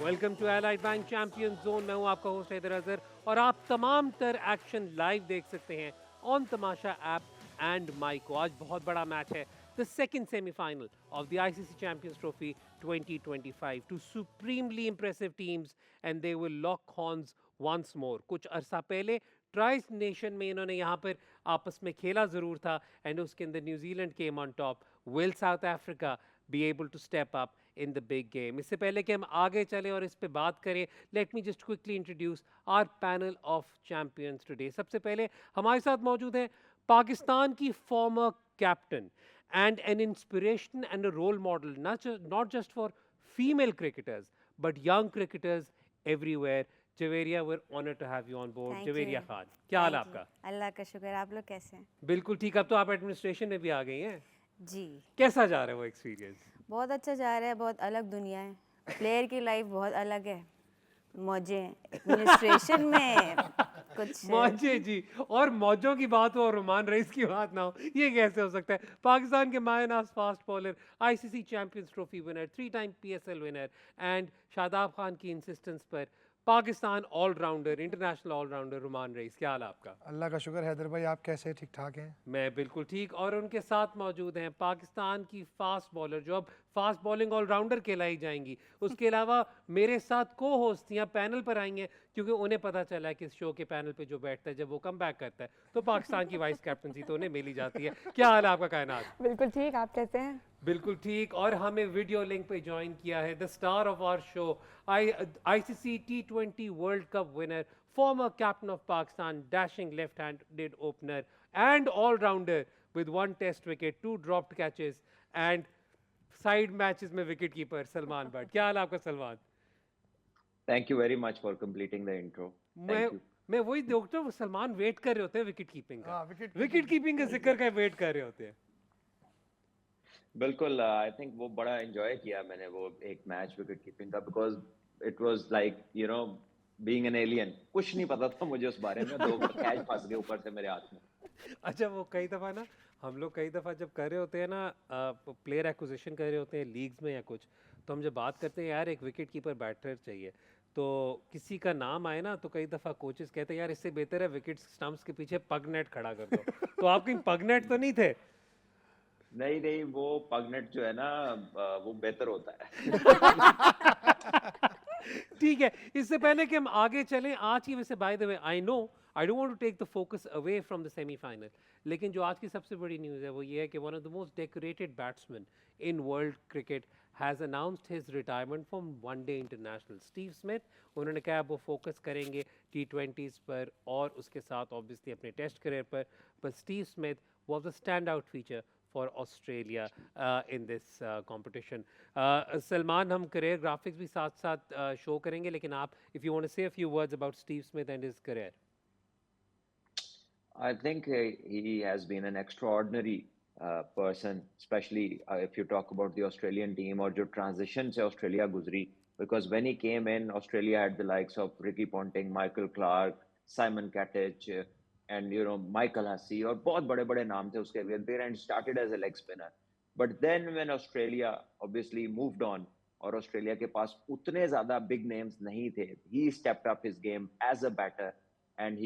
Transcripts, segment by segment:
Welcome to Allied Bank champion zone. मैं हूं आपका होस्ट हैदर अजहर और आप तमाम तर एक्शन लाइव देख सकते हैं on Tamasha app and Myco. आज बहुत बड़ा मैच है, the second semifinal of the ICC champions trophy 2025। Two supremely impressive teams and they will lock horns once more. कुछ अरसा पहले ट्राइस नेशन में इन्होंने यहाँ पर आपस में खेला ज़रूर था एंड उसके अंदर New Zealand came on top. Will South Africa be able to step up in the big game? इससे पहले कि हम आगे चलें और इस पे बात करें, let me just quickly introduce our panel of champions today. सबसे पहले हमारे साथ मौजूद हैं पाकिस्तान की former captain and an inspiration and a role model, not just for female cricketers but young cricketers everywhere. Javeria, we're honored to have you on board। Thank Javeria you. Khan, क्या हाल है थैंक यू, आपका? अल्लाह का शुक्र। आप लोग कैसे हैं? बिल्कुल ठीक। अब तो आप एडमिनिस्ट्रेशन में भी आ गई हैं। जी, कैसा जा रहा है वो एक्सपीरियंस? बहुत अच्छा जा रहा है। बहुत अलग दुनिया है। प्लेयर की लाइफ बहुत अलग है। मौजें एडमिनिस्ट्रेशन में कुछ मौजे जी, और मौजों की बात हो और रुमान रईस की बात ना हो, ये कैसे हो सकता है? पाकिस्तान के मायनाज fast bowler, ICC champions trophy winner, 3 time PSL winner and Shadab Khan की इंसिस्टेंस पर Pakistan all rounder, international all rounder Rumman Raees, क्या हाल है आपका? अल्लाह का शुक्र। हैदर भाई, आप कैसे? ठीक ठाक हैं? मैं बिल्कुल ठीक। और उनके साथ मौजूद हैं पाकिस्तान की फास्ट बॉलर, जो अब फास्ट बॉलिंग ऑलराउंडर कहलाई जाएंगी। उसके अलावा मेरे साथ को होस्ट या पैनल पर आई हैं, क्योंकि उन्हें पता चला है कि इस शो के पैनल पे जो बैठता है, जब वो कम बैक करता है तो पाकिस्तान की वाइस कैप्टनसी तो उन्हें मिल ही जाती है। क्या हाल है आपका कायनात? बिल्कुल ठीक। आप कैसे हैं? बिल्कुल ठीक। और हमें वीडियो लिंक पे ज्वाइन किया है the star of our show, ICC T20 world cup winner, former captain of Pakistan, dashing left-handed opener and all-rounder with 1 test wicket, 2 dropped catches and side matches में wicket keeper सलमान बट। क्या हाल है आपका Salman? Thank you very much for completing the intro. मैं Thank you. मैं वही देखता हूँ, सलमान वेट कर रहे होते हैं विकेट कीपिंग का। हाँ, विकेट विकेट कीपिंग का जिक्र का वेट कर रहे होते हैं। बिल्कुल, आई थिंक वो बड़ा एंजॉय किया मैंने वो एक मैच विकेट कीपिंग का, because it was like being an alien. कुछ नहीं पता था मुझे उस बारे में। 2 कैच फंस गए ऊपर से मेरे हाथ में। अच्छा, वो कई दफ़ा ना, हम लोग कई दफ़ा जब कर रहे होते हैं ना, प्लेयर एक्विजिशन कर रहे होते हैं लीग्स में या कुछ, तो हम जब बात करते हैं यार एक विकेट कीपर बैटर चाहिए, तो किसी का नाम आए ना, तो कई दफ़ा कोचेस कहते हैं यार इससे बेहतर है विकेट स्टंप्स के पीछे पग नेट खड़ा कर दो। तो आप कहीं पग नेट तो नहीं थे? नहीं नहीं, वो पगनेट जो है ना, वो बेहतर होता है। ठीक है। इससे पहले कि हम आगे चलें, आज की वैसे by the way I know I don't want to take the focus away from the semifinal, लेकिन जो आज की सबसे बड़ी न्यूज़ है वो ये है कि one of the most decorated batsman in world cricket has announced his retirement from one day international. Steve Smith, उन्होंने कहा वो फोकस करेंगे T20s पर और उसके साथ ऑब्वियसली अपने टेस्ट करियर पर Steve Smith was a standout feature for Australia in this competition. Salman, हम करियर ग्राफिक्स भी साथ साथ शो करेंगे, लेकिन आप if you want to say a few words about Steve Smith and his career. I think he has been an extraordinary person, especially if you talk about the Australian team और जो transition से Australia गुजरी, because when he came in, Australia had the likes of Ricky Ponting, Michael Clark, Simon Katich, and Michael Hussey, और बहुत बड़े-बड़े नाम थे उसके against there, and started as a leg spinner. But then when Australia obviously moved on, और Australia के पास उतने ज्यादा big names नहीं थे, he stepped up his game as a batter, and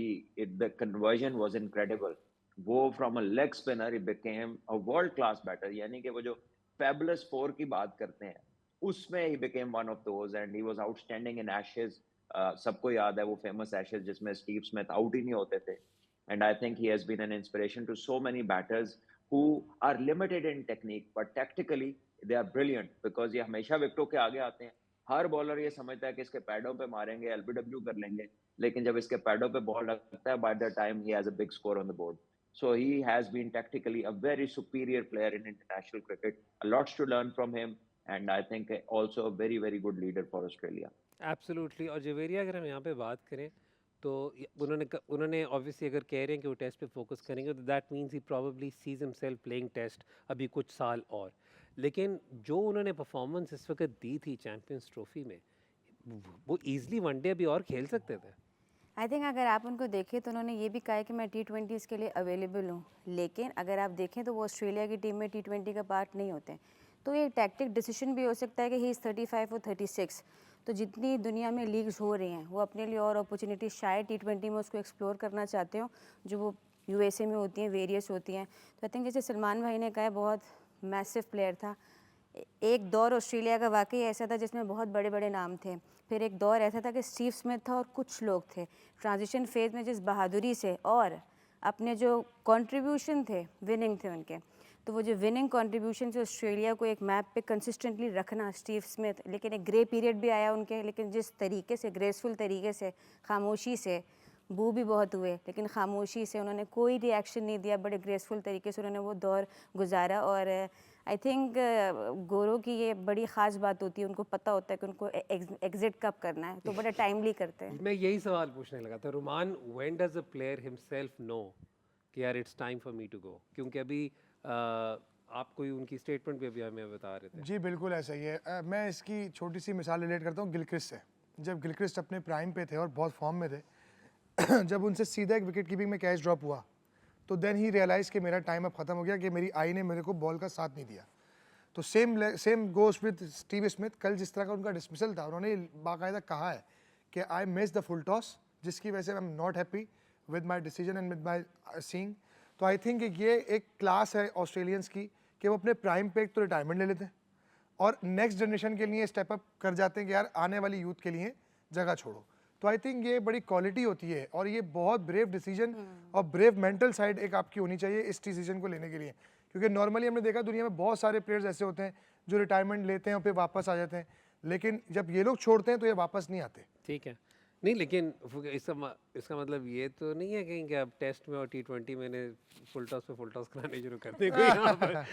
the conversion was incredible. वो from a leg spinner he became a world class batter, यानी कि वो जो fabulous 4 की बात करते हैं, उसमें he became one of those, and he was outstanding in Ashes. सबको याद है वो famous Ashes जिसमें स्टीव स्मिथ आउट ही नहीं होते थे, and I think he has been an inspiration to so many batters who are limited in technique but tactically they are brilliant, because ये हमेशा विकेटों के आगे आते हैं। हर बॉलर ये समझता है कि इसके पैडों पे मारेंगे, एलबीडब्ल्यू कर लेंगे, लेकिन जब इसके पैडों पे बॉल लगता है, by the time he has a big score on the board. So he has been tactically a very superior player in international cricket. A lots to learn from him, and I think also a very very good leader for Australia. Absolutely. और जवेरिया, अगर हम यहाँ पे बात करें तो उन्होंने obviously अगर कह रहे हैं कि वो टेस्ट पे फोकस करेंगे, तो that means he probably sees himself playing test अभी कुछ साल और। लेकिन जो उन्होंने परफॉर्मेंस इस वक्त दी थी चैंपियंस ट्रॉफी में, वो ईजिली वनडे अभी और खेल सकते थे। आई थिंक अगर आप उनको देखें तो उन्होंने ये भी कहा है कि मैं T20s के लिए अवेलेबल हूँ, लेकिन अगर आप देखें तो वो ऑस्ट्रेलिया की टीम में T20 का पार्ट नहीं होते हैं। तो ये टैक्टिक डिसीजन भी हो सकता है कि ही इज़ 35 और 36, तो जितनी दुनिया में लीग्स हो रही हैं वो अपने लिए और अपॉर्चुनिटी शायद T20 में उसको एक्सप्लोर करना चाहते हो जो वो USA में होती हैं, वेरियस होती हैं। तो आई थिंक जैसे सलमान भाई ने कहा है, बहुत मैसिव प्लेयर था। एक दौर ऑस्ट्रेलिया का वाकई ऐसा था जिसमें बहुत बड़े बड़े नाम थे। फिर एक दौर ऐसा था कि स्टीव स्मिथ था और कुछ लोग थे। ट्रांजिशन फेज में जिस बहादुरी से और अपने जो कंट्रीब्यूशन थे, विनिंग थे उनके, तो वो जो विनिंग कंट्रीब्यूशन से ऑस्ट्रेलिया को एक मैप पे कंसिस्टेंटली रखना, स्टीव स्मिथ, लेकिन एक ग्रे पीरियड भी आया उनके, लेकिन जिस तरीके से, ग्रेसफुल तरीके से, खामोशी से, बू भी बहुत हुए लेकिन खामोशी से उन्होंने कोई रिएक्शन नहीं दिया, बड़े ग्रेसफुल तरीके से उन्होंने वो दौर गुजारा। और आई थिंक गोरों की ये बड़ी ख़ास बात होती है, उनको पता होता है कि उनको एग्जिट कब करना है, तो बड़ा टाइमली करते हैं। मैं यही सवाल पूछने लगा था, Rumman, when does a player himself know कि यार it's time for me to go? क्योंकि अभी आप कोई उनकी स्टेटमेंट भी अभी हमें बता रहे थे। जी बिल्कुल ऐसा ही है। मैं इसकी छोटी सी मिसाल रिलेट करता हूँ गिलक्रिस्ट से। जब गिलक्रिस्ट अपने प्राइम पे थे और बहुत फॉर्म में थे, जब उनसे सीधा एक विकेट कीपिंग में कैच ड्रॉप हुआ तो देन ही रियलाइज़ कि मेरा टाइम अब ख़त्म हो गया, कि मेरी आई ने मेरे को बॉल का साथ नहीं दिया। तो same goes with Steve Smith. कल जिस तरह का उनका डिसमिसल था, उन्होंने बाकायदा कहा है कि I miss the full toss, जिसकी वजह से I am not happy with my decision and with my seeing. तो आई थिंक ये एक क्लास है ऑस्ट्रेलियंस की कि वो अपने प्राइम पे एक तो रिटायरमेंट ले लेते हैं और नेक्स्ट जनरेशन के लिए स्टेप अप कर जाते हैं कि यार आने वाली यूथ के लिए जगह छोड़ो। तो आई थिंक ये बड़ी क्वालिटी होती है और ये बहुत ब्रेव डिसीजन और ब्रेव मेंटल साइड एक आपकी होनी चाहिए इस डिसीजन को लेने के लिए। क्योंकि नॉर्मली हमने देखा दुनिया में बहुत सारे प्लेयर्स ऐसे होते हैं जो रिटायरमेंट लेते हैं और फिर वापस आ जाते हैं, लेकिन जब ये लोग छोड़ते हैं तो ये वापस नहीं आते। ठीक है, नहीं लेकिन इसका मतलब ये तो नहीं है कहीं कि अब टेस्ट में और T20 में ने फुल टॉस पे फुल टॉस कराने शुरू कर दें कोई यहाँ पर?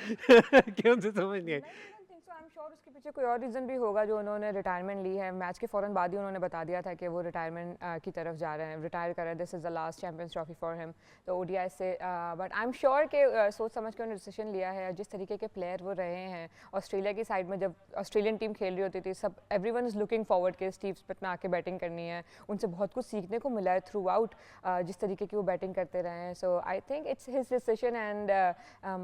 क्यों से समझ नहीं आई? आई एम श्योर उसके पीछे कोई और रीज़न भी होगा जो उन्होंने रिटायरमेंट ली है। मैच के फ़ौरन बाद ही उन्होंने बता दिया था कि वो रिटायरमेंट की तरफ जा रहे हैं, रिटायर कर रहे हैं। This is the last champions trophy for him, तो ODI से। बट आई एम श्योर कि सोच समझ के उन्होंने डिसीजन लिया है। जिस तरीके के प्लेयर वो रहे हैं ऑस्ट्रेलिया की साइड में, जब ऑस्ट्रेलियन टीम खेल रही होती थी, सब एवरीवन इज़ लुकिंग फॉरवर्ड के स्टीव स्मिथ ने आके बैटिंग करनी है। उनसे बहुत कुछ सीखने को मिला है थ्रू आउट, जिस तरीके की वो बैटिंग करते रहे हैं। So I think it's his decision and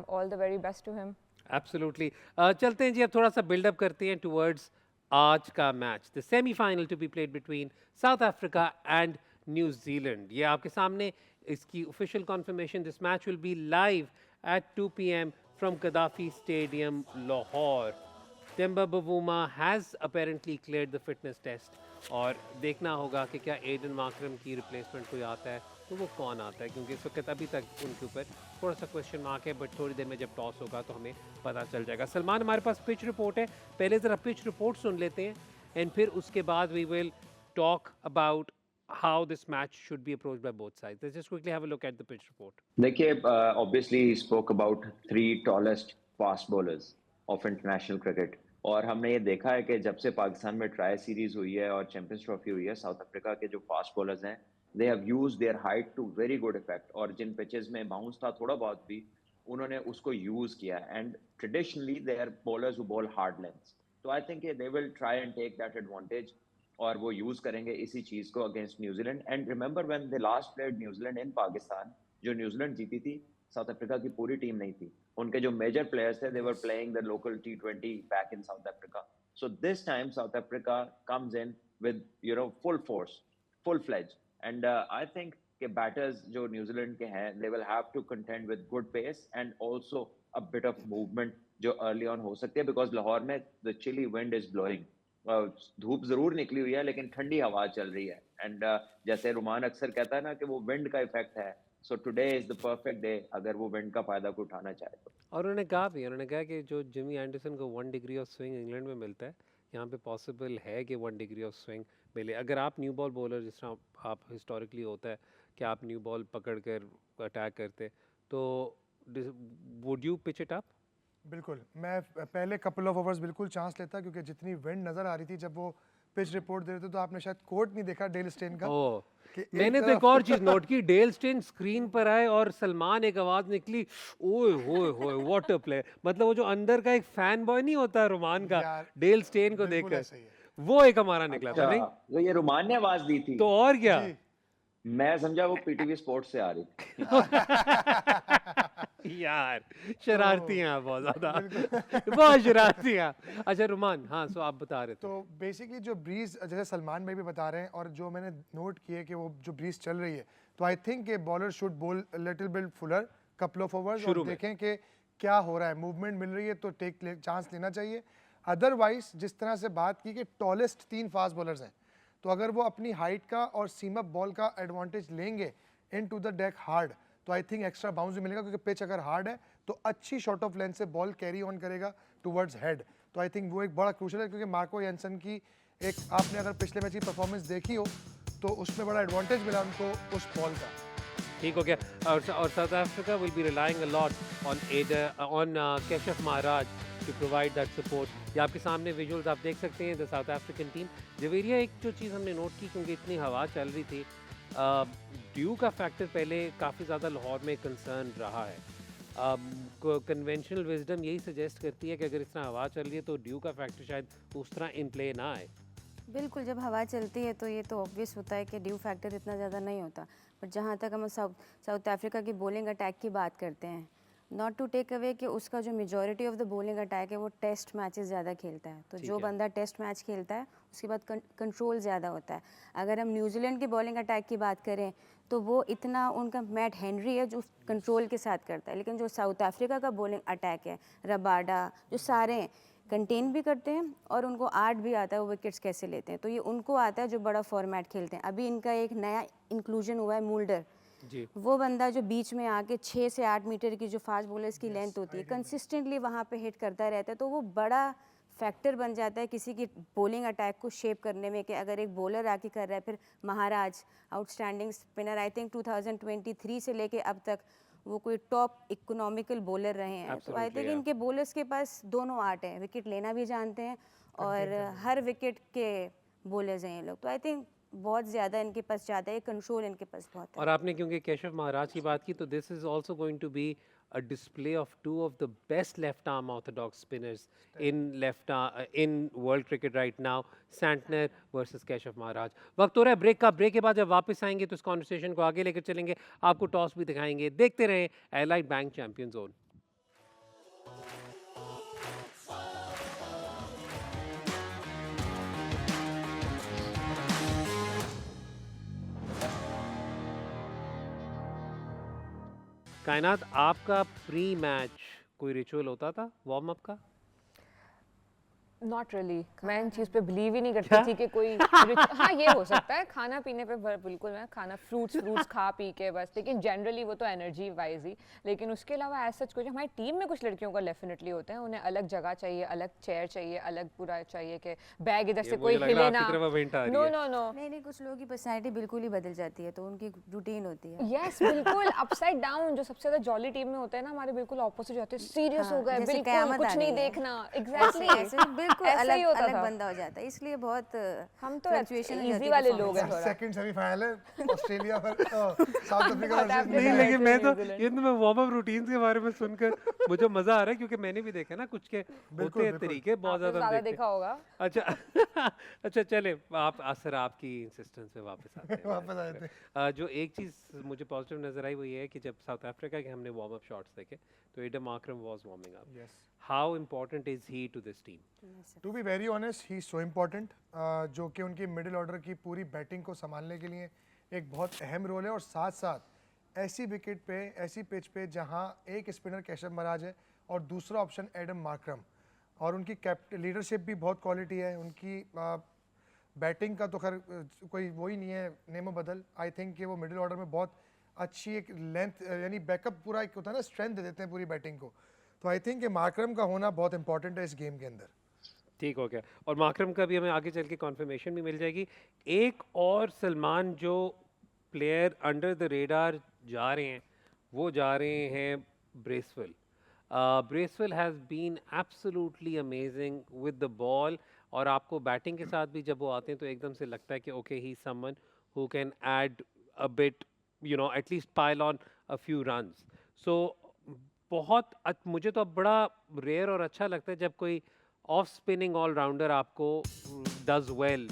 all the very best to him. Absolutely. चलते हैं जी, अब थोड़ा सा बिल्डअप करते हैं टुवर्ड्स आज का match, the semifinal to be played between South Africa and New Zealand. ये आपके सामने इसकी official confirmation, this match will be live at 2 PM from Gaddafi stadium, Lahore. Temba Bavuma has apparently cleared the fitness test और देखना होगा कि क्या Aiden Markram की रिप्लेसमेंट कोई आता है तो वो कौन आता है, क्योंकि इस वक्त अभी तक उनके ऊपर थोड़ा सा क्वेश्चन मार्क है, बट थोड़ी देर में जब टॉस होगा तो हमें पता चल जाएगा। सलमान, हमारे पास पिच रिपोर्ट है, पहले ज़रा पिच रिपोर्ट सुन लेते हैं एंड फिर उसके बाद we will talk about how this match should be approached by both sides. Let's just quickly have a look at the pitch report. देखिए, obviously he spoke about 3 tallest fast bowlers of international cricket, और हमने ये देखा है कि जब से पाकिस्तान में ट्राई सीरीज हुई है और चैंपियंस ट्रॉफी हुई है, साउथ अफ्रीका के जो फास्ट बॉलर्स हैं, they have used their height to very good effect, और जिन पिचेस में बाउंस था थोड़ा बहुत भी, उन्होंने उसको यूज किया। And traditionally they are bowlers who bowl hard lengths, तो I think they will try and take that advantage और वो यूज करेंगे इसी चीज को against New Zealand. And remember when they last played New Zealand in Pakistan, जो न्यूजीलैंड जीती थी, साउथ अफ्रीका की पूरी टीम नहीं थी, उनके जो मेजर प्लेयर्स थे, they were playing the local T20 back in South Africa. So this time South Africa comes in with full force, full fledge, and I think कि बैटर्स जो New Zealand के हैं, they will have to contend with good pace and also a bit of movement जो early on हो सकती है, because Lahore में the chilly wind is blowing. धूप जरूर निकली हुई है लेकिन ठंडी हवा चल रही है, एंड जैसे रुमान अक्सर कहता है ना कि वो विंड का इफेक्ट है, so today is the perfect day अगर वो विंड का फायदा को उठाना चाहे तो। और उन्होंने कहा कि जो जिमी एंडरसन को 1 डिग्री ऑफ स्विंग इंग्लैंड में मिलता है, यहाँ पे पॉसिबल है कि 1 डिग्री ऑफ स्विंग मिले। अगर आप न्यू बॉल बॉलर, जिस तरह आप हिस्टोरिकली होता है कि आप न्यू बॉल पकड़ कर अटैक करते, तो would you pitch it up? बिल्कुल, मैं पहले कपल ऑफ ओवर्स बिल्कुल चांस लेता, क्योंकि जितनी विंड नज़र आ रही थी जब वो पिच रिपोर्ट दे रहे थे, तो आपने शायद कोट नहीं देखा डेल स्टेन का। कि मैंने तो एक और चीज नोट की, डेल स्टेन स्क्रीन पर आए और सलमान एक आवाज निकली, ओए होए होए व्हाट अ प्ले। मतलब वो जो अंदर का एक फैन बॉय नहीं होता रोमान का, डेल स्टेन को देखकर, वो एक हमारा निकला था। नहीं तो ये रुमान ने आवाज दी थी तो और क्या। मैं समझा वो पीटीवी स्पोर्ट्स से आ रही थी। यार शरारती हैं आप बहुत ज़्यादा बिल्कुल। बहुत शरारती हैं आप। अच्छा रुमान, हाँ सो आप बता रहे थे। तो बेसिकली जो ब्रीज जैसे सलमान भाई भी बता रहे हैं और जो मैंने नोट किए कि वो जो ब्रीज चल रही है, तो आई थिंक ये बॉलर शुड बोल little bit Fuller couple of overs शुरू और में। देखें कि क्या हो रहा है, मूवमेंट मिल रही है तो चांस लेना चाहिए। अदरवाइज जिस तरह से बात की कि टॉलेस्ट 3 फास्ट बॉलर्स हैं, तो अगर वो अपनी हाइट का और सीम अप बॉल का एडवांटेज लेंगे इन टू द डेक हार्ड, तो आई थिंक एक्स्ट्रा बाउंस भी मिलेगा, क्योंकि पिच अगर हार्ड है तो अच्छी शॉट ऑफ लेंथ से बॉल कैरी ऑन करेगा टुवर्ड्स हेड। तो आई थिंक वो एक बड़ा क्रूशल है, क्योंकि मार्को जेनसन की एक आपने अगर पिछले मैच की परफॉर्मेंस देखी हो तो उसमें बड़ा एडवांटेज मिला उनको उस बॉल का। ठीक हो गया। और South Africa will be relying a lot on Keshav Maharaj to provide that support. ये आपके सामने विजुअल्स आप देख सकते हैं the South African team. Javeria, एक जो चीज़ हमने नोट की, क्योंकि इतनी हवा चल रही थी, ड्यू का फैक्टर पहले काफ़ी ज़्यादा लाहौर में कंसर्न रहा है। कन्वेंशनल विजडम यही सजेस्ट करती है कि अगर इस तरह हवा चल रही है तो ड्यू का फैक्टर शायद उस तरह इन प्ले ना आए। बिल्कुल, जब हवा चलती है तो ये तो ऑब्वियस होता है कि ड्यू फैक्टर इतना ज़्यादा नहीं होता। बट जहाँ तक हम साउथ अफ्रीका की बॉलिंग अटैक की बात करते हैं, नॉट टू टेक अवे कि उसका जो majority of the bowling attack है वो टेस्ट मैचेस ज़्यादा खेलता है। तो ठीक जो है। बंदा टेस्ट मैच खेलता है उसके बाद कंट्रोल ज़्यादा होता है। अगर हम न्यूजीलैंड की बॉलिंग अटैक की बात करें तो वो इतना, उनका मैट हेनरी है जो कंट्रोल के साथ करता है, लेकिन जो साउथ अफ्रीका का बॉलिंग अटैक है, रबाडा, जो सारे हैं कंटेन भी करते हैं और उनको आर्ट भी आता है वो विकेट्स कैसे लेते हैं। तो ये उनको आता है जो बड़ा फॉर्मेट खेलते हैं। अभी इनका एक नया इंक्लूजन हुआ है, मुल्डर, जी। वो बंदा जो बीच में आके 6 से 8 मीटर की जो फास्ट बॉलर्स की लेंथ होती है कंसिस्टेंटली वहाँ पे हिट करता रहता है, तो वो बड़ा फैक्टर बन जाता है किसी की बॉलिंग अटैक को शेप करने में। कि अगर एक बॉलर आके कर रहा है, फिर महाराज आउटस्टैंडिंग स्पिनर, आई थिंक 2023 से लेके अब तक वो कोई टॉप इकोनॉमिकल बॉलर रहे हैं। तो आई Absolutely, थिंक yeah. इनके बॉलर्स के पास दोनों आर्ट है, विकेट लेना भी जानते हैं और हर विकेट के बॉलर्स हैं ये लोग। तो आई थिंक बहुत ज़्यादा इनके पास ज़्यादा है, कंट्रोल इनके पास बहुत है। और आपने क्योंकि केशव महाराज की बात की, तो this is also going to be a display of two of the best left arm orthodox spinners in world cricket right now, Santner versus Keshav Maharaj. वक्त हो रहा है ब्रेक का। ब्रेक के बाद जब वापस आएंगे तो इस कॉन्वर्सेशन को आगे लेकर चलेंगे, आपको टॉस भी दिखाएंगे। देखते रहें एलाइड बैंक चैंपियन जोन। कायनात, आपका प्री मैच कोई रिचुअल होता था वार्म अप का? नॉट रियली, मैं इन चीज़ पे बिलीव ही नहीं करती क्या? थी कि कोई हाँ ये हो सकता है, खाना पीने पे बिल्कुल मैं खाना फ्रूट्स खा पी के बस, लेकिन जनरली वो तो एनर्जी वाइज ही। लेकिन उसके अलावा एज सच कुछ हमारी टीम में कुछ लड़कियों का डेफिनेटली होता है, उन्हें अलग जगह चाहिए, अलग चेयर चाहिए, अलग पूरा चाहिए कि बैग इधर से कोई हिले ना। नो नो नो, नहीं नहीं, कुछ लोगों की पर्सनैलिटी बिल्कुल ही बदल जाती है, तो उनकी रूटीन होती है। यस बिल्कुल अपसाइड डाउन। जो सबसे ज्यादा जॉली टीम में होते हैं ना हमारे, बिल्कुल ऑपोजिट होते हैं, सीरियस हो गए, जैसे बिल्कुल कयामत कुछ आ नहीं गई है। देखना। ऐसे एग्जैक्टली बिल्कुल ऐसे ही अलग होता अलग था। बंदा हो जाता है, इसलिए बहुत हम तो फ्लक्चुएशन हो जाती इजी है वाले performance लोग हैं में। थोड़ा। सेकंड सेमीफाइनल है ऑस्ट्रेलिया पर south Africa South versus Africa नहीं, न्यूजीलैंड। लेकिन मैं तो न्यूजीलैंड। ये तो मैं वार्म अप रूटीन्स के बारे में सुनकर मुझे मजा आ रहा है, क्योंकि मैंने भी देखा ना कुछ के होते हैं बिल्कुल। तरीके बहुत आपने ज्यादा हम ज्यादा देखते हैं। देखा होगा। अच्छा अच्छा चले, आप असर आपकी इंसिस्टेंस पे वापस आते हैं। वापस आए थे। जो एक चीज़ मुझे पॉजिटिव नजर आई वो ये है कि जब साउथ अफ्रीका के हमने वार्म अप शॉट्स देखे तो Adam Akram was warming up. Yes. How important is he to this team? To be very honest he so important, जो कि उनकी मिडिल ऑर्डर की पूरी बैटिंग को संभालने के लिए एक बहुत अहम रोल है। और साथ साथ ऐसी विकेट पे, ऐसी पिच पे जहां एक स्पिनर केशव महाराज है और दूसरा ऑप्शन एडम मार्करम, और उनकी लीडरशिप भी बहुत क्वालिटी है। उनकी बैटिंग का तो खैर कोई वो ही नहीं है नेमो बदल। आई थिंक कि वो मिडिल ऑर्डर में बहुत अच्छी एक लेंथ यानी बैकअप पूरा एक होता है ना, स्ट्रेंथ दे देते हैं पूरी बैटिंग को। तो आई थिंक कि मार्करम का होना बहुत इंपॉर्टेंट है इस गेम के अंदर। ठीक हो गया। और माकरम का भी हमें आगे चल के कॉन्फर्मेशन भी मिल जाएगी। एक और सलमान जो प्लेयर अंडर द रेडार जा रहे हैं वो जा रहे हैं Bracewell. Bracewell has been absolutely amazing with the ball, और आपको बैटिंग के साथ भी जब वो आते हैं तो एकदम से लगता है कि okay he someone who can add a bit, you know, at least pile on a few runs. So बहुत मुझे तो अब बड़ा रेयर और अच्छा लगता है जब कोई ऑफ स्पिनिंग ऑलराउंडर आपको does well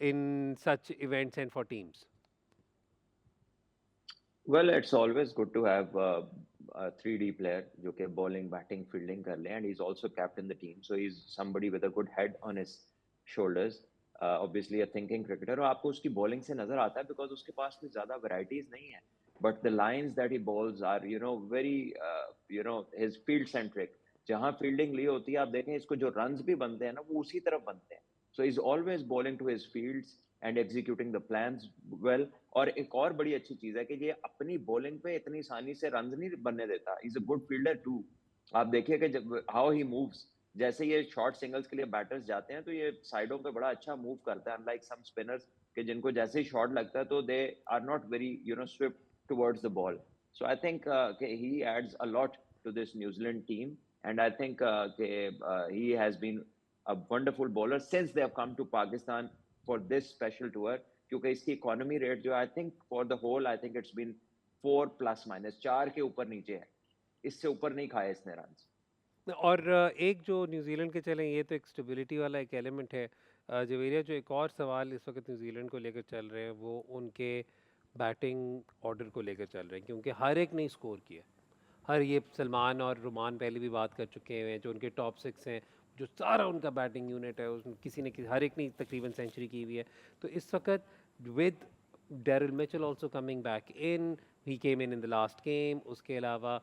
in such events and for teams. Well, it's always good to have a 3D player जो कि bowling, batting, fielding कर ले, and he's also captain the team, so he's somebody with a good head on his shoulders. Obviously a thinking cricketer, और आपको उसकी bowling से नजर आता है because उसके पास में ज़्यादा varieties नहीं है, but the lines that he bowls are, very, his field centric. जहाँ fielding ली होती है, आप देखें इसको जो runs भी बनते हैं ना, वो उसी तरफ बनते हैं. So he's always bowling to his fields and executing the plans well. और एक और बड़ी अच्छी चीज है कि ये अपनी बॉलिंग पे इतनी आसानी से रन नहीं बनने देता. Is a good fielder too. आप देखिए कि जब हाउ ही मूव्स, जैसे ये शॉर्ट सिंगल्स के लिए बैटर्स जाते हैं तो ये साइडों पे बड़ा अच्छा मूव करता है, अनलाइक सम स्पिनर्स कि जिनको जैसे ही शॉट लगता है तो they are not very swift towards the ball. So I think he adds a lot to this New Zealand team, and I think he has been a wonderful bowler since they have come to Pakistan for this special tour. क्योंकि इसकी economy rate जो I think for the whole, I think it's been 4 plus minus 4 के ऊपर नीचे है. इससे ऊपर नहीं खाए इसने रन. और एक जो न्यूजीलैंड के चलें, ये तो एक स्टेबिलिटी वाला एक एलिमेंट है. जवेरिया, जो एक और सवाल इस वक्त न्यूजीलैंड को लेकर चल रहे हैं वो उनके बैटिंग ऑर्डर को लेकर चल रहे हैं, क्योंकि हर एक ने स्कोर किया. हर ये सलमान और रुमान पहले भी बात कर चुके हैं, जो उनके टॉप 6 हैं, जो सारा उनका बैटिंग यूनिट है, उस किसी ने हर एक ने तकरीबन सेंचुरी की हुई है. तो इस वक्त with Daryl Mitchell also coming back in, he came in the last game. उसके अलावा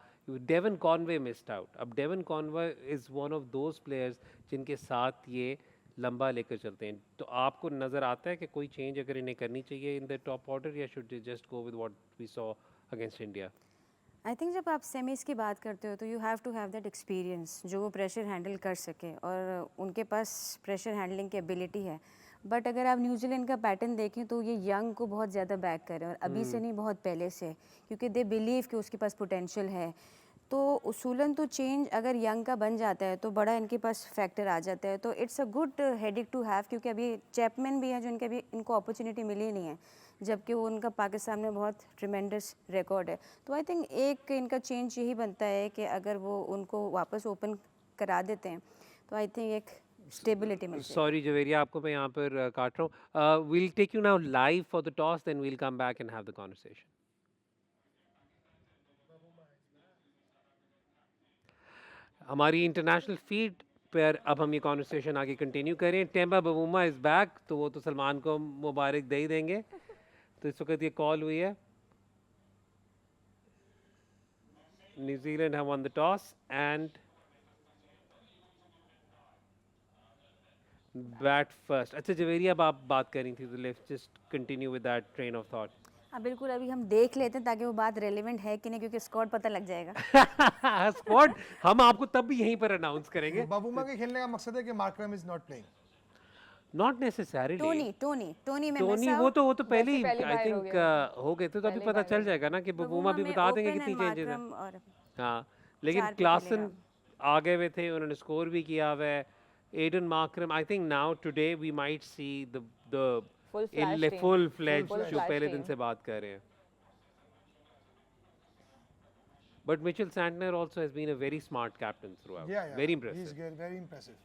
Devon Conway missed out. अब Devon Conway is one of those players जिनके साथ ये लंबा लेकर चलते हैं. तो आपको नज़र आता है कि कोई चेंज अगर इन्हें करनी चाहिए इन द टॉप ऑर्डर, या should they just go with what we saw against India? I think जब आप सेमीज की बात करते हो तो you have to have that experience जो वो प्रेशर हैंडल कर सके, और उनके पास प्रेशर हैंडलिंग की एबिलिटी है. बट अगर आप न्यूजीलैंड का पैटर्न देखें तो ये यंग को बहुत ज़्यादा बैक करें, और अभी से नहीं, बहुत पहले से, क्योंकि दे बिलीव कि उसके पास पोटेंशियल है. तो उसूलन तो चेंज अगर यंग का बन जाता है तो बड़ा इनके पास फैक्टर आ जाता है. तो it's a good headache to have, क्योंकि अभी चैपमैन भी है जो इनके अभी इनको अपॉर्चुनिटी मिली नहीं है, जबकि वो उनका पाकिस्तान में बहुत ट्रिमेंडस रिकॉर्ड है. तो आई थिंक एक इनका चेंज यही बनता है कि अगर वो उनको वापस ओपन करा देते हैं तो आई थिंक एक स्टेबिलिटी मिल जाएगी. सॉरी जवेरिया, आपको मैं यहाँ पर काट रहा हूँ. We'll take you now live for the toss, then we'll come back and have the conversation. हमारी इंटरनेशनल फीड पर अब हम ये कॉन्वर्सेशन आगे कंटिन्यू करें. टेम्बा बवूमा इज़ बैक, तो वो तो सलमान को मुबारक दे ही देंगे. तो इस वक्त ये कॉल हुई है. New Zealand have one the toss and bat first. अच्छा जवेरिया, अब आप बात कर रही थी, तो let's just continue with that train of thought. हाँ बिल्कुल, अभी हम देख लेते हैं ताकि वो बात रेलेवेंट है कि नहीं, क्योंकि स्कॉट पता लग जाएगा. स्क्वाड हम आपको तब भी यहीं पर अनाउंस करेंगे. बाबूमा के खेलने का मकसद है कि Markram is not playing. Not necessarily. Tony में टोनी मिस वो तो पहले ही पहले आई बाहर हो थिंक हो गए थे, तो अभी पहले पता बाहर चल हो जाएगा ना कि बबूमा भी बता देंगे कितनी चेंजेस है. और हाँ, लेकिन चार पे क्लासन खेलेगा. आ गए हुए थे, उन्होंने स्कोर भी किया हुआ है. Aiden Markram, I think now today we might see the Full flash team. Full fledge Full जो flash पहले दिन team. से बात कर रहे हैं. But Mitchell Santner also has been a very smart captain throughout. Yeah, yeah. Very He's impressive. good, very impressive.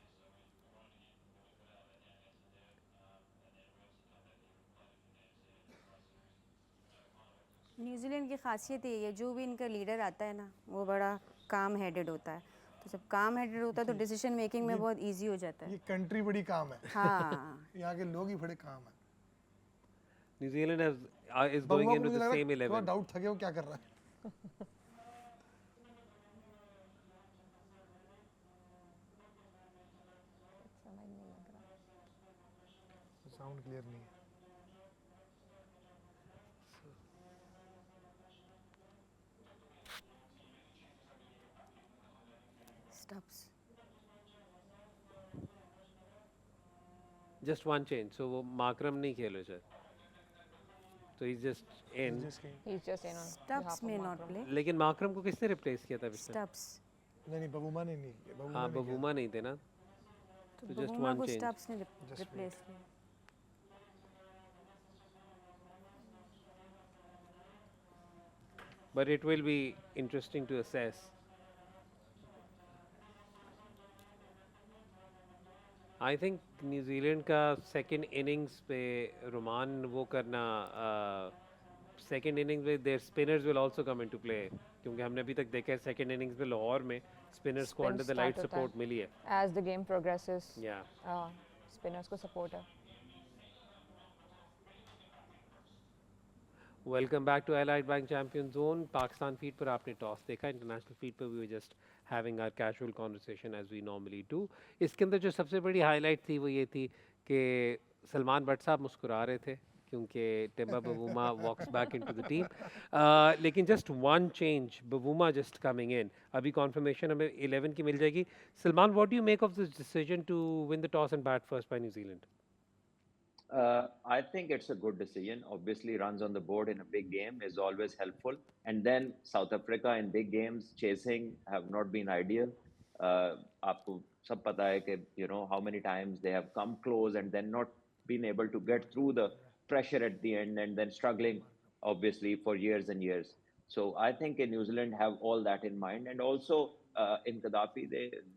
New Zealand की खासियत यही है, जो भी इनका लीडर आता है ना वो बड़ा काम हेडेड होता है. तो जब काम हेडेड होता है तो डिसीजन मेकिंग में बहुत इजी हो जाता है. ये कंट्री बड़ी काम है. हाँ. यहाँ के लोग ही बड़े काम है. New Zealand is going Bavuma in को with मुझे the लग रहा same है थोड़ा 11. डाउट था कि वो क्या कर रहा है. साउंड क्लियर नहीं है. Stubs. Just one change. So वो माकरम नहीं खेले शायद. So he's just in. जिसके He's just in on Stubbs behalf of में नॉट Markram. प्ले. लेकिन माकरम को किसने रिप्लेस किया था पिछले? स्टब्स. नहीं बबूमा ने नहीं किया. हाँ, ने किया. बबूमा नहीं थे ना. तो So just बबूमा one को change. स्टब्स ने Just रिप्लेस किया. But it will be interesting to assess. I think New Zealand का सेकंड इनिंग्स पे रोमान वो करना सेकंड इनिंग्स में their spinners will also come into play, क्योंकि हमने अभी तक देखा है सेकंड इनिंग्स में लाहौर में स्पिनर्स को Spin under the start light होता है। सपोर्ट मिली है. As the game progresses, Yeah. spinners को support है. Welcome back to Allied Bank champion zone. Pakistan feed पर आपने टॉस देखा, इंटरनेशनल फीड पर we were just having our casual conversation as we normally do. इसके अंदर जो सबसे बड़ी हाईलाइट थी वो ये थी कि सलमान भट्ट साहब मुस्कुरा रहे थे क्योंकि Temba Bavuma walks back into the team. लेकिन just one change, Bavuma just coming in. अभी कॉन्फर्मेशन हमें 11 की मिल जाएगी. Salman, what do you make of this decision to win the toss and bat first by न्यूजीलैंड? I think it's a good decision. Obviously, runs on the board in a big game is always helpful. And then South Africa in big games, chasing have not been ideal. आपको सब पता है कि how many times they have come close and then not been able to get through the pressure at the end and then struggling, obviously, for years and years. So I think New Zealand have all that in mind. And also in Gaddafi,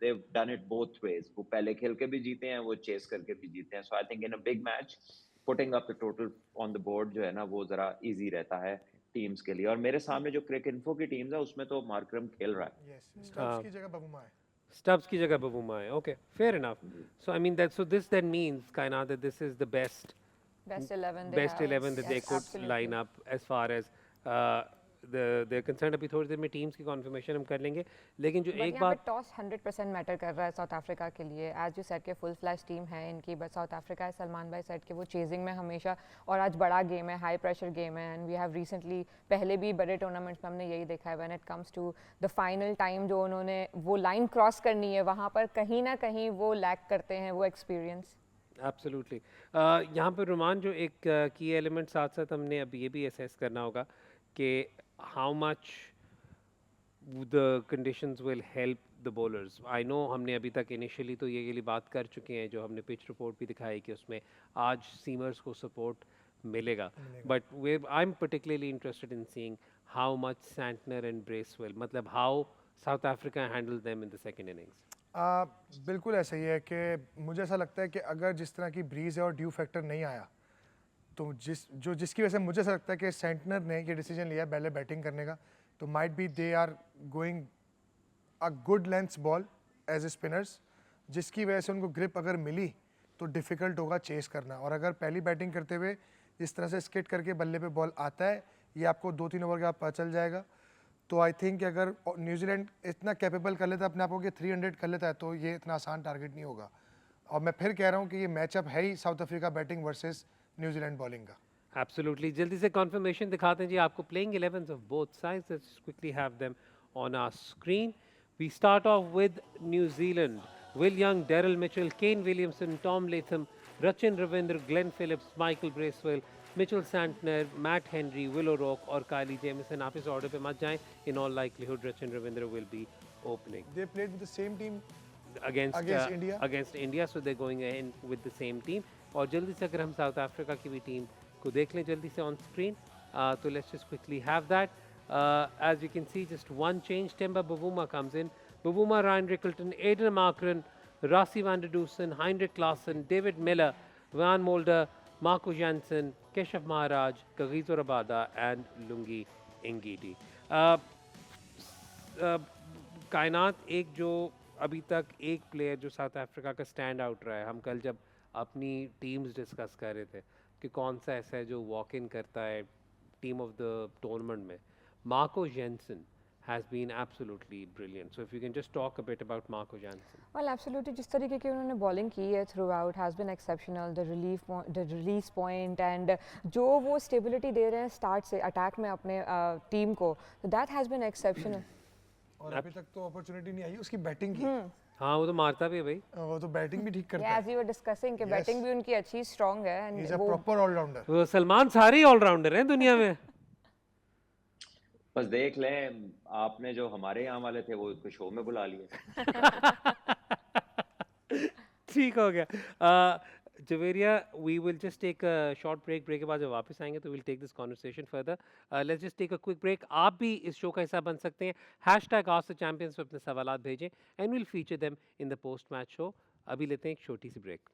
they've done it both ways. वो पहले खेल के भी जीते हैं, वो chase करके भी जीते हैं. So I think in a big match, putting up the total on the board जो है ना वो जरा easy रहता है teams के लिए. और मेरे सामने जो Cricinfo की teams है उसमें तो मार्करम खेल रहा है. Yes, Stubbs की जगह बवूमा है. Stubbs की जगह बवूमा है. Okay, fair enough. So I mean this then means Kainat that this is the best Best 11 they best have. 11 that they Yes, could absolutely. line up as far as they're concerned. अभी थोड़ी देर में teams की conformation हम कर लेंगे, लेकिन जो But एक यहाँ पे बात टॉस 100% मैटर कर रहा है साउथ अफ्रीका के लिए. एज यू सेड के फुल फ्लैश टीम है इनकी, बट साउथ अफ्रीका है, सलमान भाई सेड के वो चेजिंग में हमेशा, और आज बड़ा गेम है, हाई प्रेशर गेम है. एंड वी हैव रिसेंटली पहले भी बड़े टूर्नामेंट्स में हमने यही देखा है, when it comes to the final time जो उन्होंने वो लाइन क्रॉस करनी है वहाँ पर कहीं ना कहीं वो लैक करते हैं वो एक्सपीरियंस. एब्सोल्युटली. यहाँ पर रुमान जो एक की एलिमेंट साथ साथ हमने अब ये भी असेस करना होगा कि how much the conditions will help the bowlers. I know हमने अभी तक इनिशियली तो ये बात कर चुके हैं, जो हमने पिच रिपोर्ट भी दिखाई कि उसमें आज सीमर्स को सपोर्ट मिलेगा, but way I am particularly interested in seeing how much Santner and Bracewell, मतलब how South Africa handle them in the second innings. बिल्कुल ऐसा ही है कि मुझे ऐसा लगता है कि अगर जिस तरह की ब्रीज है और ड्यू फैक्टर नहीं आया तो जिसकी वजह से मुझे ऐसा लगता है कि सेंटनर ने ये डिसीजन लिया पहले बैटिंग करने का, तो might be they are going a good length ball as a spinners, जिसकी वजह से उनको ग्रिप अगर मिली तो डिफ़िकल्ट होगा चेस करना. और अगर पहली बैटिंग करते हुए इस तरह से स्किट करके बल्ले पे बॉल आता है, ये आपको 2-3 ओवर के बाद पता चल जाएगा. तो आई थिंक अगर न्यूजीलैंड इतना कैपेबल कर लेता है अपने आप को कि 300 कर लेता है तो ये इतना आसान टारगेट नहीं होगा. और मैं फिर कह रहा हूँ कि ये मैचअप है ही South Africa batting versus New Zealand bowling का. Absolutely. जल्दी से confirmation दिखाते हैं जी आपको. Playing 11s of both sides. Let's quickly have them on our screen. We start off with New Zealand. Will Young, Daryl Mitchell, Kane Williamson, Tom Latham, Rachin Ravindra, Glenn Phillips, Michael Bracewell, Mitchell Santner, Matt Henry, Will O'Rourke और Kylie Jamieson. आप इस order पे मत जाएं. In all likelihood, Rachin Ravindra will be opening They played with the same team against India. Against India, so they're going in with the same team. और जल्दी से अगर हम साउथ अफ्रीका की भी टीम को देख लें जल्दी से ऑन स्क्रीन, तो let's just quickly have that. As you can see just one change. Temba Bavuma comes in. Bavuma, Ryan Rickelton, Aiden Markram, Rassie van der Dussen, Heinrich Klaasen, David Miller, Wiaan Mulder, Marco Jansen, Keshav Maharaj, Kagiso Rabada and Lungi Ngidi. Kainat एक जो अभी तक एक player जो South Africa का stand out रहा है, हम कल जब अपनी टीम्स डिस्कस कर रहे थे कि कौन सा ऐसा है जो वॉक इन करता है टीम ऑफ द टूर्नामेंट में, Marco Jansen has been absolutely brilliant. So if you can just talk a bit about Marco Jansen. Well, absolutely. जिस तरीके की उन्होंने बॉलिंग की है throughout has been exceptional. The release point and जो वो stability दे रहे हैं स्टार्ट से अटैक में अपने टीम को, that has been exceptional. और अभी तक तो अपॉर्चुनिटी नहीं आई उसकी बैटिंग की. हाँ वो तो मारता भी है भाई. वो तो बैटिंग भी ठीक करता Yeah, है. as we were discussing कि Yes. बैटिंग भी उनकी अच्छी स्ट्रॉन्ग है He is and a वो proper all-rounder. वो सलमान सारे ही ऑलराउंडर हैं दुनिया में. बस देख लें, आपने जो हमारे यहाँ वाले थे वो उसको शो में बुला लिए. ठीक हो गया. Javeria, we will just take a short break. Break के बाद जब वापस आएंगे तो will take this conversation further. Let's just take a quick break. आप भी इस शो का हिस्सा बन सकते हैं. #AskTheChampions पे अपने सवालात भेजें and will feature them in the post match show. अभी लेते हैं एक छोटी सी break.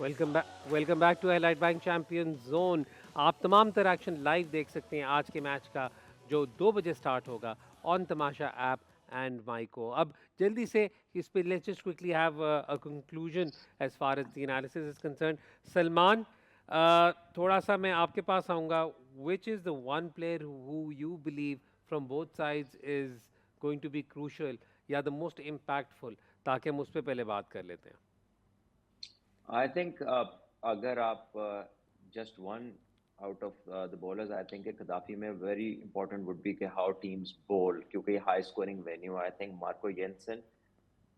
Welcome back to highlight bank champion zone. आप तमाम तरह एक्शन लाइव देख सकते हैं आज के मैच का, जो 2 बजे स्टार्ट होगा on Tamasha app and Myco. अब जल्दी से इस पे let's just quickly have a conclusion as far as the analysis is concern. Salman, थोड़ा सा मैं आपके पास आऊँगा। Which is the one player who you believe from both sides is going to be crucial या द मोस्ट इम्पैक्टफुल, ताकि हम उस पर पहले बात कर लेते हैं। I think अगर आप just one out of the bowlers, I think Gaddafi में very important would be कि how teams bowl, क्योंकि high scoring venue, I think Marco Jensen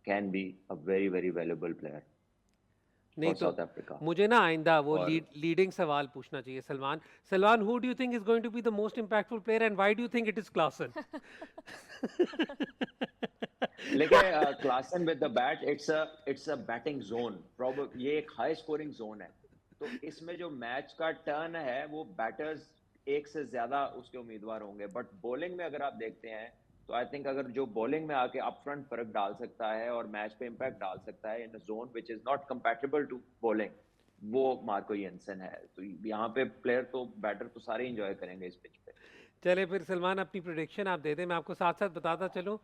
can be a very very valuable player नहीं for तो South Africa. मुझे ना आइंदा वो और लीडिंग सवाल पूछना चाहिए। Salman, who do you think is going to be the most impactful player and why do you think it is Klaasen? लेकिन Klaasen with the bat, it's a batting zone, problem ये एक हाई स्कोरिंग जोन है, तो इसमें जो match का turn है वो बैटर्स एक से ज्यादा उसके उम्मीदवार होंगे। बट बॉलिंग में अगर आप देखते हैं तो आई थिंक अगर जो बॉलिंग में आके अप फ्रंट फर्क डाल सकता है और मैच पे इम्पैक्ट डाल सकता है in a zone which is not compatible to bowling, वो मार्को येंसन है। तो यहाँ पे प्लेयर तो बैटर तो सारे एंजॉय करेंगे इस पिच पे। चले फिर सलमान, अपनी प्रेडिक्शन आप दे दें, मैं आपको साथ साथ बताता चलूँ।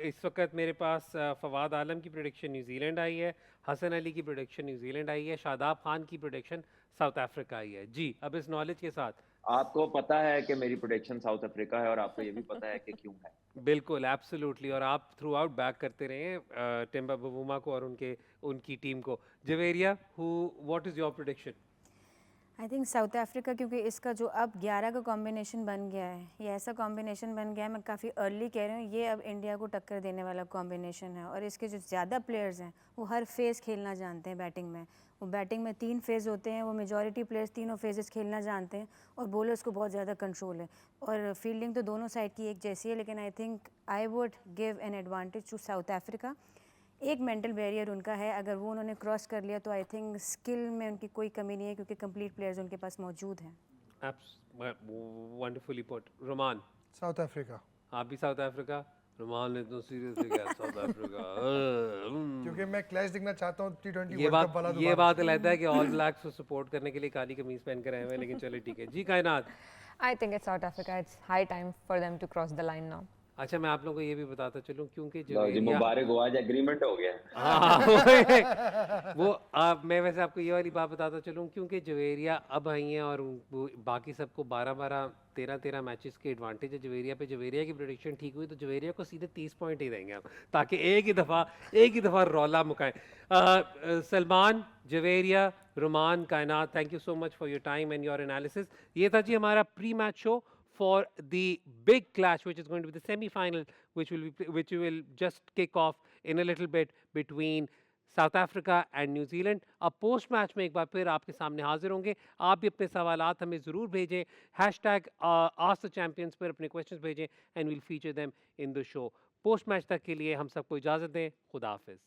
इस वक्त मेरे पास फवाद आलम की प्रेडिक्शन न्यूजीलैंड आई है, हसन अली की प्रेडिक्शन न्यूजीलैंड आई है, शादाब खान की प्रेडिक्शन साउथ अफ्रीका आई है। जी, अब इस नॉलेज के साथ आपको पता है कि मेरी प्रोडिक्शन साउथ अफ्रीका है और आपको ये भी पता है कि क्यों है। बिल्कुल एब्सोल्युटली, और आप थ्रू आउट बैक करते रहे टिम्बा बवूमा को और उनकी टीम को। Javeria, what is your prediction? I think south Africa, क्योंकि इसका जो अब 11 का कॉम्बिनेशन बन गया है, ये ऐसा कॉम्बिनेशन बन गया है, मैं काफ़ी अर्ली कह रही हूँ, ये अब इंडिया को टक्कर देने वाला कॉम्बिनेशन है। और इसके जो ज़्यादा प्लेयर्स हैं वो हर फेज़ खेलना जानते हैं बैटिंग में। वो बैटिंग में 3 फेज़ होते हैं, वो मेजॉरिटी प्लेयर्स तीनों फेजेस खेलना जानते हैं, और बॉलर्स को बहुत ज़्यादा कंट्रोल है। और फील्डिंग तो दोनों साइड की एक जैसी है, लेकिन I think I would give an advantage to South Africa. एक मेंटल बैरियर उनका है, अगर वो उन्होंने क्रॉस कर लिया तो आई थिंक स्किल में उनकी कोई कमी नहीं है, क्योंकि कंप्लीट प्लेयर्स उनके पास मौजूद हैं। Wonderfully put. Romaan, South Africa, आप भी साउथ अफ्रीका? रोमान ने तो सीरियसली कहा साउथ अफ्रीका। क्योंकि मैं क्लैश देखना चाहता हूँ T20 ये वर्ल्ड कप वाला बात दोबारा। अलग है कि ऑल ब्लैक्स को सपोर्ट करने के लिए काली कमीज पहन कर आए हुए हैं, लेकिन चलो ठीक है जी। कायनात, I think it's South Africa. It's high time for them to cross the line now. अच्छा मैं आप लोगों को ये भी बताता चलूं, क्योंकि लो जी, जवेरिया मुबारक हो, आज एग्रीमेंट हो गया। हाँ वो मैं वैसे आपको ये वाली बात बताता चलूं, क्योंकि जवेरिया अब आई हैं और वो बाकी सबको 12-12 13-13 मैचेस के एडवांटेज है जवेरिया पे। जवेरिया की प्रेडिक्शन ठीक हुई तो जवेरिया को सीधे 30 पॉइंट ही देंगे हम, ताकि एक ही दफ़ा रौला मुकाएं। सलमान, जवेरिया, रोमान, कायनात, thank you so much for your time and your analysis. ये था जी हमारा pre match show for the big clash, which is going to be the semi-final, which will just kick off in a little bit between south Africa and New Zealand. अब post match में एक बार फिर आपके सामने हाजिर होंगे। आप भी अपने सवालात हमें ज़रूर भेजें, हैशटैग आस्क द चैंपियंस पर अपने क्वेश्चंस भेजें and will feature them in the show. Post match तक के लिए हम सबको इजाज़त दें। खुदा हाफिज़।